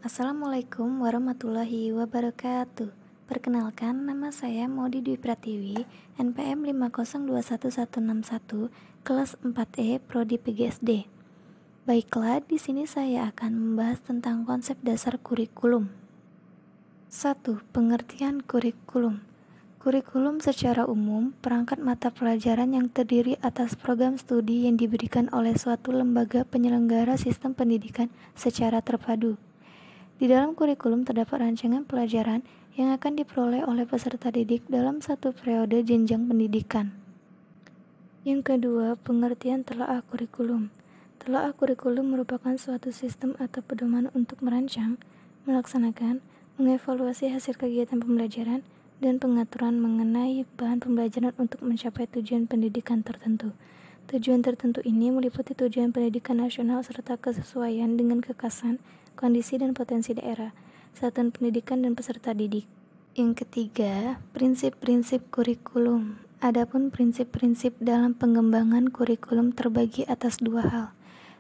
Assalamualaikum warahmatullahi wabarakatuh. Perkenalkan, nama saya Maudi Dwi Pratiwi, NPM 5021161, kelas 4E, Prodi PGSD. Baiklah, di sini saya akan membahas tentang konsep dasar kurikulum. 1. Pengertian kurikulum. Kurikulum secara umum, perangkat mata pelajaran yang terdiri atas program studi yang diberikan oleh suatu lembaga penyelenggara sistem pendidikan secara terpadu. Di dalam kurikulum terdapat rancangan pelajaran yang akan diperoleh oleh peserta didik dalam satu periode jenjang pendidikan. Yang kedua, pengertian telaah kurikulum. Telaah kurikulum merupakan suatu sistem atau pedoman untuk merancang, melaksanakan, mengevaluasi hasil kegiatan pembelajaran, dan pengaturan mengenai bahan pembelajaran untuk mencapai tujuan pendidikan tertentu. Tujuan tertentu ini meliputi tujuan pendidikan nasional serta kesesuaian dengan kekhasan, kondisi dan potensi daerah, satuan pendidikan dan peserta didik. Yang ketiga, prinsip-prinsip kurikulum. Adapun prinsip-prinsip dalam pengembangan kurikulum terbagi atas dua hal.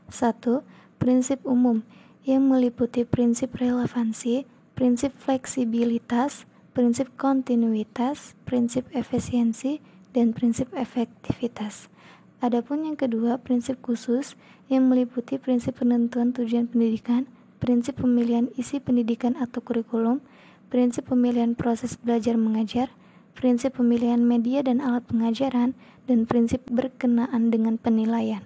1. Prinsip umum yang meliputi prinsip relevansi, prinsip fleksibilitas, prinsip kontinuitas, prinsip efisiensi, dan prinsip efektivitas. Adapun yang kedua, prinsip khusus yang meliputi prinsip penentuan tujuan pendidikan, prinsip pemilihan isi pendidikan atau kurikulum, prinsip pemilihan proses belajar mengajar, prinsip pemilihan media dan alat pengajaran, dan prinsip berkenaan dengan penilaian.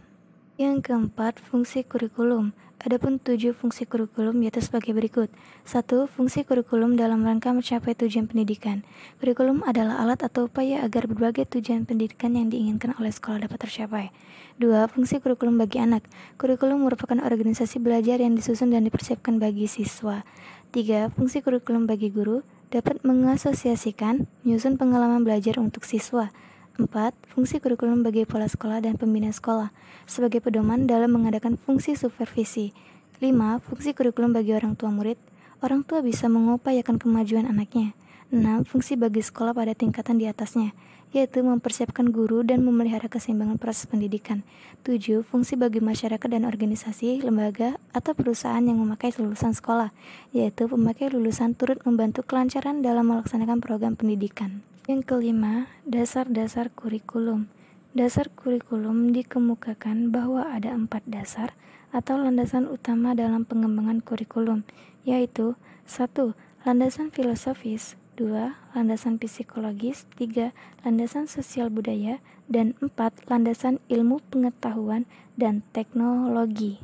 Yang keempat, fungsi kurikulum. Adapun 7 fungsi kurikulum yaitu sebagai berikut. 1. Fungsi kurikulum dalam rangka mencapai tujuan pendidikan. Kurikulum adalah alat atau upaya agar berbagai tujuan pendidikan yang diinginkan oleh sekolah dapat tercapai. 2. Fungsi kurikulum bagi anak. Kurikulum merupakan organisasi belajar yang disusun dan dipersiapkan bagi siswa. 3. Fungsi kurikulum bagi guru dapat mengasosiasikan, menyusun pengalaman belajar untuk siswa. 4. Fungsi kurikulum bagi kepala sekolah dan pembina sekolah sebagai pedoman dalam mengadakan fungsi supervisi. 5. Fungsi kurikulum bagi orang tua murid. Orang tua bisa mengupayakan kemajuan anaknya. 6. Fungsi bagi sekolah pada tingkatan di atasnya, yaitu mempersiapkan guru dan memelihara keseimbangan proses pendidikan. 7. Fungsi bagi masyarakat dan organisasi, lembaga, atau perusahaan yang memakai lulusan sekolah, yaitu pemakai lulusan turut membantu kelancaran dalam melaksanakan program pendidikan. Yang kelima, dasar-dasar kurikulum. Dasar kurikulum dikemukakan bahwa ada 4 dasar atau landasan utama dalam pengembangan kurikulum, yaitu 1. Landasan filosofis, 2. Landasan psikologis, 3. Landasan sosial budaya, dan 4. Landasan ilmu pengetahuan dan teknologi.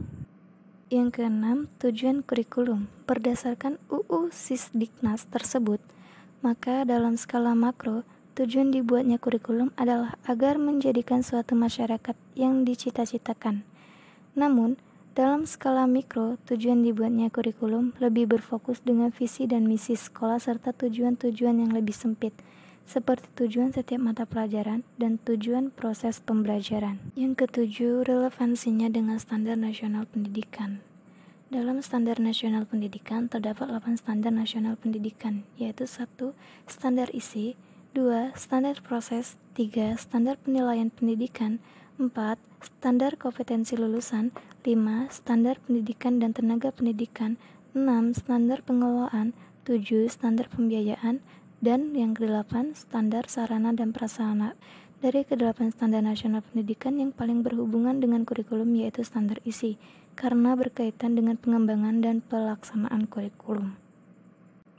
Yang keenam, tujuan kurikulum. Berdasarkan UU Sisdiknas tersebut, maka dalam skala makro, tujuan dibuatnya kurikulum adalah agar menjadikan suatu masyarakat yang dicita-citakan. Namun, dalam skala mikro, tujuan dibuatnya kurikulum lebih berfokus dengan visi dan misi sekolah serta tujuan-tujuan yang lebih sempit, seperti tujuan setiap mata pelajaran dan tujuan proses pembelajaran. Yang ketujuh, relevansinya dengan standar nasional pendidikan. Dalam standar nasional pendidikan terdapat 8 standar nasional pendidikan, yaitu 1. Standar isi, 2. Standar proses, 3. Standar penilaian pendidikan, 4. Standar kompetensi lulusan, 5. Standar pendidikan dan tenaga pendidikan, 6. Standar pengelolaan, 7. Standar pembiayaan, dan yang ke-8 standar sarana dan prasarana. Dari ke-8 standar nasional pendidikan yang paling berhubungan dengan kurikulum yaitu standar isi, karena berkaitan dengan pengembangan dan pelaksanaan kurikulum.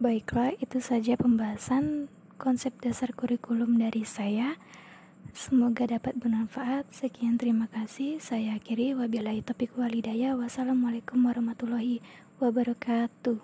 Baiklah, itu saja pembahasan konsep dasar kurikulum dari saya. Semoga dapat bermanfaat. Sekian, terima kasih. Saya akhiri, wabillahi taufiq wal hidayah. Wassalamualaikum warahmatullahi wabarakatuh.